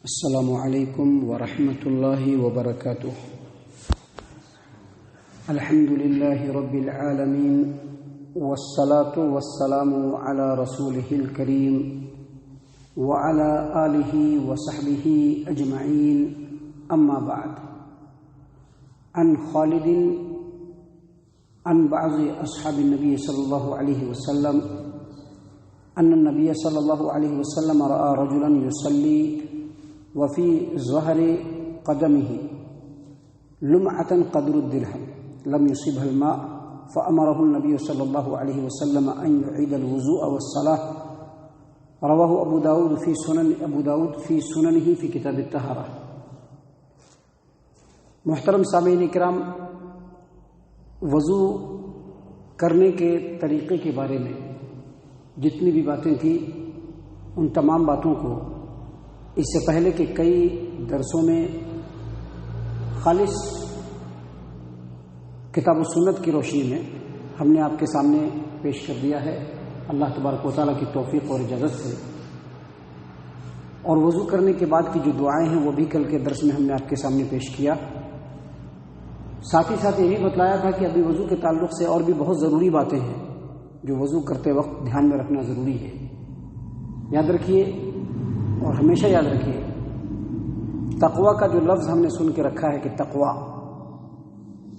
السلام علیکم ورحمۃ اللہ وبرکاتہ۔ الحمد للہ رب العالمین والصلاة والسلام علی رسولہ الکریم وعلی آلہ وصحبہ اجمعین، اما بعد۔ عن خالد عن بعض اصحاب النبی صلی اللہ علیہ وسلم ان النبی صلی اللہ علیہ وسلم رأى رجلا يصلي وفي ظهر قدمه لمعة قدر الدرهم لم يصبها الماء فأمره النبي صلى الله عليه وسلم أن يعيد الوضوء والصلاة، رواه أبو داود في سننه في كتاب الطهارة۔ محترم سامعین کرام، وضو کرنے کے طریقے کے بارے میں جتنی بھی باتیں تھیں ان تمام باتوں کو اس سے پہلے کہ کئی درسوں میں خالص کتاب و سنت کی روشنی میں ہم نے آپ کے سامنے پیش کر دیا ہے، اللہ تبارک و تعالیٰ کی توفیق اور اجازت سے۔ اور وضو کرنے کے بعد کی جو دعائیں ہیں وہ بھی کل کے درس میں ہم نے آپ کے سامنے پیش کیا۔ ساتھ ہی ساتھ یہ بھی بتلایا تھا کہ ابھی وضو کے تعلق سے اور بھی بہت ضروری باتیں ہیں جو وضو کرتے وقت دھیان میں رکھنا ضروری ہے۔ یاد رکھیے اور ہمیشہ یاد رکھیے، تقویٰ کا جو لفظ ہم نے سن کے رکھا ہے کہ تقویٰ،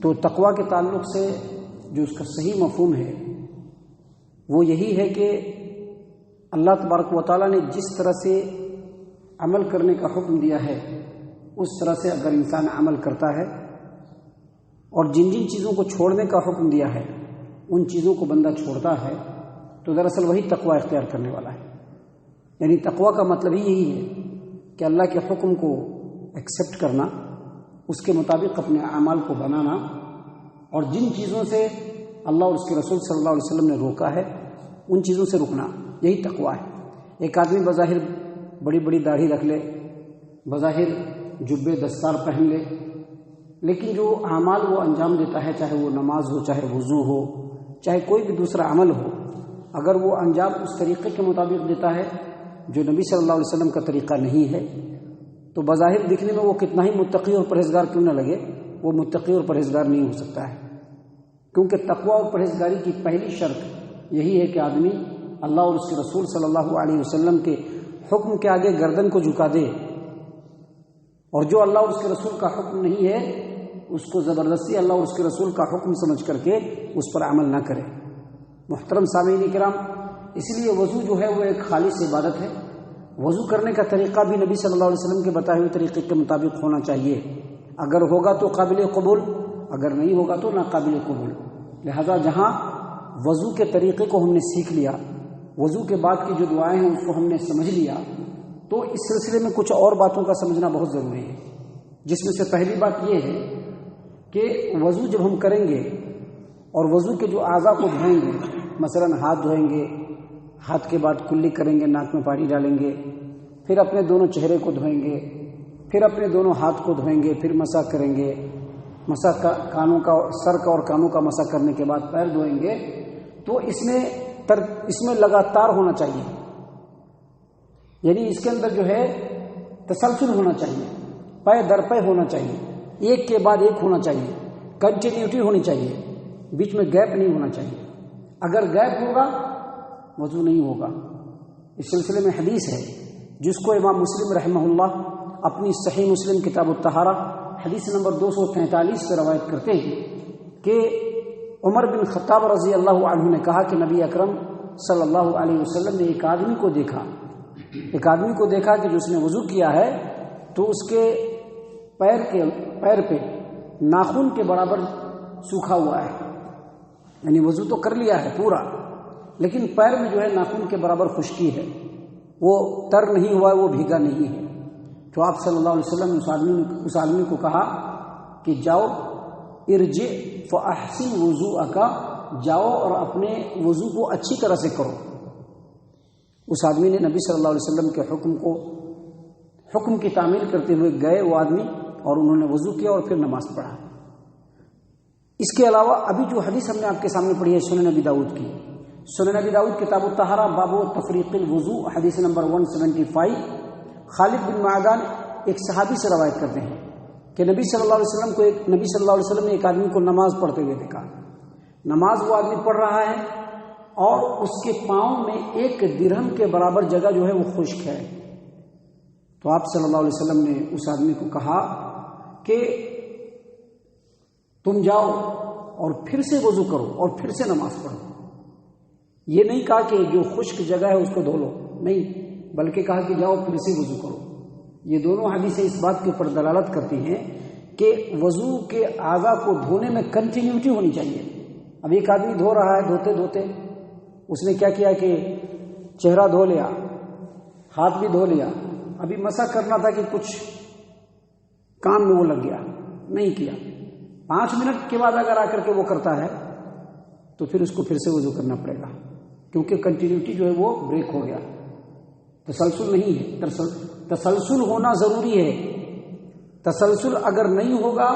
تو تقویٰ کے تعلق سے جو اس کا صحیح مفہوم ہے وہ یہی ہے کہ اللہ تبارک و تعالیٰ نے جس طرح سے عمل کرنے کا حکم دیا ہے اس طرح سے اگر انسان عمل کرتا ہے اور جن جن چیزوں کو چھوڑنے کا حکم دیا ہے ان چیزوں کو بندہ چھوڑتا ہے تو دراصل وہی تقویٰ اختیار کرنے والا ہے۔ یعنی تقویٰ کا مطلب ہی یہی ہے کہ اللہ کے حکم کو ایکسیپٹ کرنا، اس کے مطابق اپنے اعمال کو بنانا، اور جن چیزوں سے اللہ اور اس کے رسول صلی اللہ علیہ وسلم نے روکا ہے ان چیزوں سے رکنا، یہی تقویٰ ہے۔ ایک آدمی بظاہر بڑی بڑی داڑھی رکھ لے، بظاہر جبے دستار پہن لے، لیکن جو اعمال وہ انجام دیتا ہے، چاہے وہ نماز ہو، چاہے وضو ہو، چاہے کوئی بھی دوسرا عمل ہو، اگر وہ انجام اس طریقے کے مطابق دیتا ہے جو نبی صلی اللہ علیہ وسلم کا طریقہ نہیں ہے، تو بظاہر دکھنے میں وہ کتنا ہی متقی اور پرہیزگار کیوں نہ لگے، وہ متقی اور پرہیزگار نہیں ہو سکتا ہے۔ کیونکہ تقویٰ اور پرہیزگاری کی پہلی شرط یہی ہے کہ آدمی اللہ اور اس کے رسول صلی اللہ علیہ وسلم کے حکم کے آگے گردن کو جھکا دے، اور جو اللہ اور اس کے رسول کا حکم نہیں ہے اس کو زبردستی اللہ اور اس کے رسول کا حکم سمجھ کر کے اس پر عمل نہ کرے۔ محترم سامعین کرام، اس لیے وضو جو ہے وہ ایک خالص عبادت ہے۔ وضو کرنے کا طریقہ بھی نبی صلی اللہ علیہ وسلم کے بتائے ہوئے طریقے کے مطابق ہونا چاہیے، اگر ہوگا تو قابل قبول، اگر نہیں ہوگا تو ناقابل قبول۔ لہذا جہاں وضو کے طریقے کو ہم نے سیکھ لیا، وضو کے بعد کی جو دعائیں ہیں اس کو ہم نے سمجھ لیا، تو اس سلسلے میں کچھ اور باتوں کا سمجھنا بہت ضروری ہے، جس میں سے پہلی بات یہ ہے کہ وضو جب ہم کریں گے اور وضو کے جو اعضاء کو دھوئیں گے، مثلا ہاتھ دھوئیں گے، ہاتھ کے بعد کلی کریں گے، ناک میں پانی ڈالیں گے، پھر اپنے دونوں چہرے کو دھوئیں گے، پھر اپنے دونوں ہاتھ کو دھوئیں گے، پھر مسح کریں گے، مسح کانوں کا، سر کا اور کانوں کا مسح کرنے کے بعد پیر دھوئیں گے، تو اس میں لگاتار ہونا چاہیے، یعنی اس کے اندر جو ہے تسلسل ہونا چاہیے، پے در پے ہونا چاہیے، ایک کے بعد ایک ہونا چاہیے، کنٹینیوٹی ہونی چاہیے، بیچ میں گیپ نہیں ہونا چاہیے۔ اگر گیپ ہوگا وضو نہیں ہوگا۔ اس سلسلے میں حدیث ہے جس کو امام مسلم رحمہ اللہ اپنی صحیح مسلم کتاب الطہارہ حدیث نمبر 243 سے روایت کرتے ہیں کہ عمر بن خطاب رضی اللہ عنہ نے کہا کہ نبی اکرم صلی اللہ علیہ وسلم نے ایک آدمی کو دیکھا کہ جس نے وضو کیا ہے تو اس کے پیر پہ ناخن کے برابر سوکھا ہوا ہے، یعنی وضو تو کر لیا ہے پورا، لیکن پیر میں جو ہے ناخن کے برابر خشکی ہے، وہ تر نہیں ہوا ہے، وہ بھیگا نہیں ہے۔ تو آپ صلی اللہ علیہ وسلم نے اس آدمی کو کہا کہ جاؤ ارجع فاحسن وضوءک، جاؤ اور اپنے وضو کو اچھی طرح سے کرو۔ اس آدمی نے نبی صلی اللہ علیہ وسلم کے حکم کی تعمیل کرتے ہوئے گئے وہ آدمی، اور انہوں نے وضو کیا اور پھر نماز پڑھا۔ اس کے علاوہ ابھی جو حدیث ہم نے آپ کے سامنے پڑھی ہے سنن نبی داؤد کی، سنن نبی داؤد کتاب الطہارہ باب تفریق الوضوء حدیث نمبر 175، خالد بن معدان ایک صحابی سے روایت کرتے ہیں کہ نبی صلی اللہ علیہ وسلم نے ایک آدمی کو نماز پڑھتے ہوئے دیکھا. نماز وہ آدمی پڑھ رہا ہے اور اس کے پاؤں میں 1 درہم کے برابر جگہ جو ہے وہ خشک ہے. تو آپ صلی اللہ علیہ وسلم نے اس آدمی کو کہا کہ تم جاؤ اور پھر سے وضو کرو اور پھر سے نماز پڑھو. یہ نہیں کہا کہ جو خشک جگہ ہے اس کو دھو لو، نہیں، بلکہ کہا کہ جاؤ پھر سے وضو کرو. یہ دونوں حدیثیں اس بات کے اوپر دلالت کرتی ہیں کہ وضو کے اعضاء کو دھونے میں کنٹینیوٹی ہونی چاہیے. اب ایک آدمی دھو رہا ہے، دھوتے دھوتے اس نے کیا کیا کہ چہرہ دھو لیا، ہاتھ بھی دھو لیا، ابھی مسح کرنا تھا کہ کچھ کام میں وہ لگ گیا، نہیں کیا. 5 منٹ کے بعد اگر آ کر کے وہ کرتا ہے تو پھر اس کو پھر سے وضو کرنا پڑے گا، کیونکہ کنٹینیوٹی جو ہے وہ بریک ہو گیا. تسلسل نہیں ہے، تسلسل ہونا ضروری ہے. تسلسل اگر نہیں ہوگا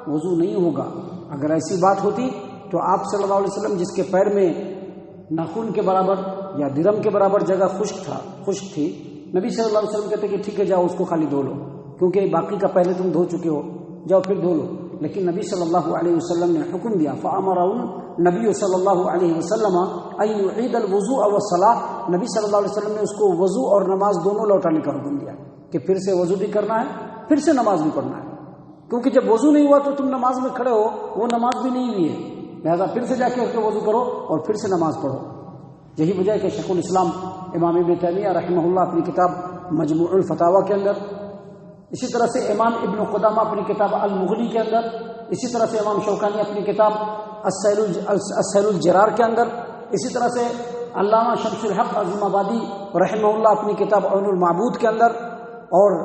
وضو نہیں ہوگا. اگر ایسی بات ہوتی تو آپ صلی اللہ علیہ وسلم جس کے پیر میں ناخن کے برابر یا درہم کے برابر جگہ خشک تھی، نبی صلی اللہ علیہ وسلم کہتے کہ ٹھیک ہے جاؤ اس کو خالی دھو لو، کیونکہ باقی کا پہلے تم دھو چکے ہو، جاؤ پھر دھو لو. لیکن نبی صلی اللہ علیہ وسلم نے حکم دیا، فَأَمَرَهُ نبی صلی اللہ علیہ وسلم أَن يُعِيدَ الْوُضُوءَ وَالصَّلَاةَ. نبی صلی اللہ علیہ وسلم نے اس کو وضو اور نماز دونوں لوٹانے کا حکم دیا کہ پھر سے وضو بھی کرنا ہے، پھر سے نماز بھی پڑھنا ہے. کیونکہ جب وضو نہیں ہوا تو تم نماز میں کھڑے ہو، وہ نماز بھی نہیں ہوئی ہے، لہذا پھر سے جا کے اس کو وضو کرو اور پھر سے نماز پڑھو. یہی وجہ ہے کہ شیخ الاسلام امام ابن تیمیہ رحمہ اللہ اپنی کتاب مجموع الفتاوی کے اندر، اسی طرح سے امام ابن قدامہ اپنی کتاب المغنی کے اندر، اسی طرح سے امام شوکانی اپنی کتاب السیل الجرار کے اندر، اسی طرح سے علامہ شمس الحق عظیم آبادی رحمہ اللہ اپنی کتاب عون المعبود کے اندر، اور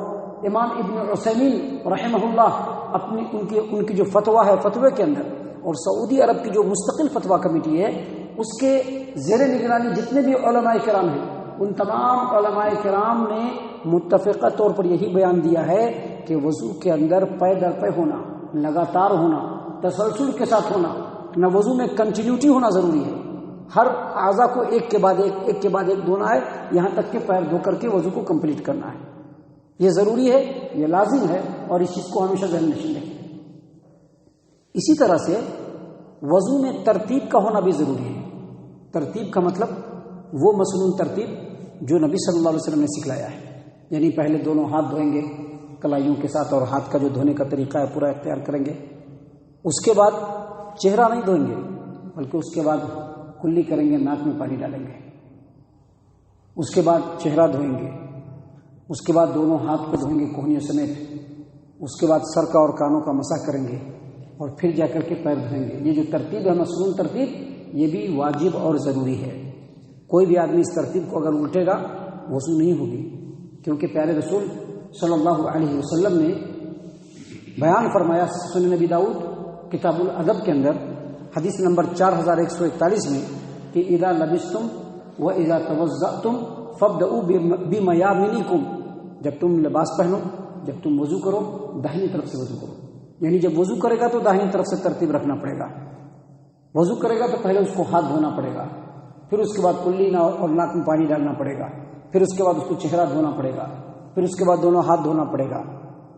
امام ابن عثیمین رحمہ اللہ ان کی جو فتویٰ ہے فتوے کے اندر، اور سعودی عرب کی جو مستقل فتویٰ کمیٹی ہے اس کے زیر نگرانی جتنے بھی علماء کرام ہیں، ان تمام علماء کرام نے متفقہ طور پر یہی بیان دیا ہے کہ وضو کے اندر پے در پے ہونا، لگاتار ہونا، تسلسل کے ساتھ ہونا، نہ وضو میں کنٹینیوٹی ہونا ضروری ہے. ہر اعضاء کو ایک کے بعد ایک دھونا ہے، یہاں تک کہ پیر دھو کر کے وضو کو کمپلیٹ کرنا ہے. یہ ضروری ہے، یہ لازم ہے، اور اس چیز کو ہمیشہ ذہن نشین رکھیں. اسی طرح سے وضو میں ترتیب کا ہونا بھی ضروری ہے. ترتیب کا مطلب وہ مسنون ترتیب جو نبی صلی اللہ علیہ وسلم نے سکھلایا ہے، یعنی پہلے دونوں ہاتھ دھوئیں گے کلائیوں کے ساتھ، اور ہاتھ کا جو دھونے کا طریقہ ہے پورا اختیار کریں گے. اس کے بعد چہرہ نہیں دھوئیں گے، بلکہ اس کے بعد کلی کریں گے، ناک میں پانی ڈالیں گے. اس کے بعد چہرہ دھوئیں گے، اس کے بعد دونوں ہاتھ کو دھوئیں گے کوہنیوں سمیت. اس کے بعد سر کا اور کانوں کا مسح کریں گے، اور پھر جا کر کے پیر دھوئیں گے. یہ جو ترتیب ہے مسنون ترتیب، یہ بھی واجب اور ضروری ہے. کوئی بھی آدمی اس ترتیب کو اگر الٹے گا وضو نہیں ہوگی، کیونکہ پیارے رسول صلی اللہ علیہ وسلم نے بیان فرمایا سنن نبی داؤد کتاب الادب کے اندر حدیث نمبر 4141 میں کہ اذا لبستم و اذا توضأتم فابدؤوا بمیامنکم. جب تم لباس پہنو، جب تم وضو کرو، داہنی طرف سے وضو کرو. یعنی جب وضو کرے گا تو داہنی طرف سے ترتیب رکھنا پڑے گا. وضو کرے گا تو پہلے اس کو ہاتھ دھونا پڑے گا، پھر اس کے بعد کلی اور ناک میں پانی ڈالنا پڑے گا، پھر اس کے بعد اس کو چہرہ دھونا پڑے گا، پھر اس کے بعد دونوں ہاتھ دھونا پڑے گا.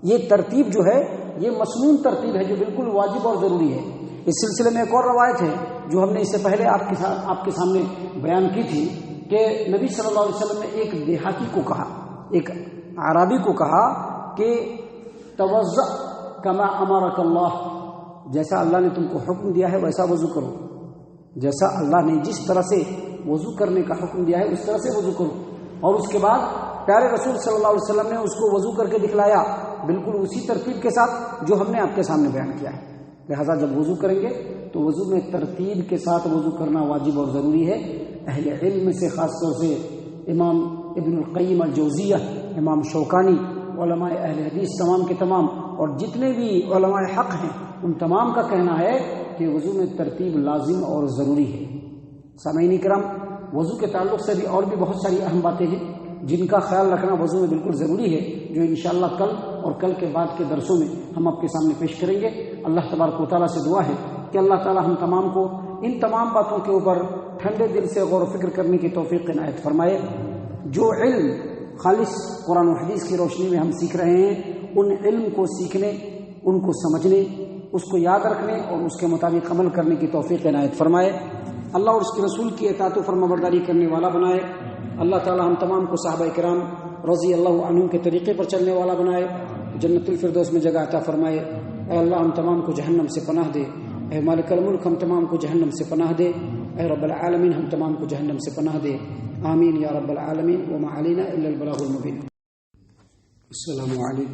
یہ ترتیب جو ہے یہ مسنون ترتیب ہے جو بالکل واجب اور ضروری ہے. اس سلسلے میں ایک اور روایت ہے جو ہم نے اس سے پہلے آپ کے سامنے بیان کی تھی کہ نبی صلی اللہ علیہ وسلم نے ایک دیہاتی کو کہا، ایک اعرابی کو کہا کہ توضأ کما امرک اللہ، جیسا اللہ نے تم کو حکم دیا ہے ویسا وضو کرو. جیسا اللہ نے جس طرح سے وضو کرنے کا حکم دیا ہے اس طرح سے وضو کرو. اور اس کے بعد پیارے رسول صلی اللہ علیہ وسلم نے اس کو وضو کر کے دکھلایا بالکل اسی ترتیب کے ساتھ جو ہم نے آپ کے سامنے بیان کیا ہے. لہذا جب وضو کریں گے تو وضو میں ترتیب کے ساتھ وضو کرنا واجب اور ضروری ہے. اہل علم سے خاص طور سے امام ابن القیم الجوزیہ، امام شوکانی، علماء اہل حدیث تمام کے تمام، اور جتنے بھی علماء حق ہیں ان تمام کا کہنا ہے کہ وضو میں ترتیب لازم اور ضروری ہے. سامعین کرام، وضو کے تعلق سے بھی اور بھی بہت ساری اہم باتیں ہیں جن کا خیال رکھنا وضو میں بالکل ضروری ہے، جو انشاءاللہ کل اور کل کے بعد کے درسوں میں ہم آپ کے سامنے پیش کریں گے. اللہ تبارک و تعالیٰ سے دعا ہے کہ اللہ تعالیٰ ہم تمام کو ان تمام باتوں کے اوپر ٹھنڈے دل سے غور و فکر کرنے کی توفیق عنایت فرمائے. جو علم خالص قرآن و حدیث کی روشنی میں ہم سیکھ رہے ہیں، ان علم کو سیکھنے، ان کو سمجھنے، اس کو یاد رکھنے اور اس کے مطابق عمل کرنے کی توفیق عنایت فرمائے۔ اللہ اور اس کے رسول کی اطاعت و فرمانبرداری کرنے والا بنائے۔ اللہ تعالی ہم تمام کو صحابہ کرام رضی اللہ عنہم کے طریقے پر چلنے والا بنائے، جنت الفردوس میں جگہ عطا فرمائے۔ اے اللہ ہم تمام کو جہنم سے پناہ دے، اے مالک الملک ہم تمام کو جہنم سے پناہ دے، اے رب العالمین ہم تمام کو جہنم سے پناہ دے، آمین یا رب العالمین۔ وما علینا الا البلاغ المبین۔ السلام علیکم۔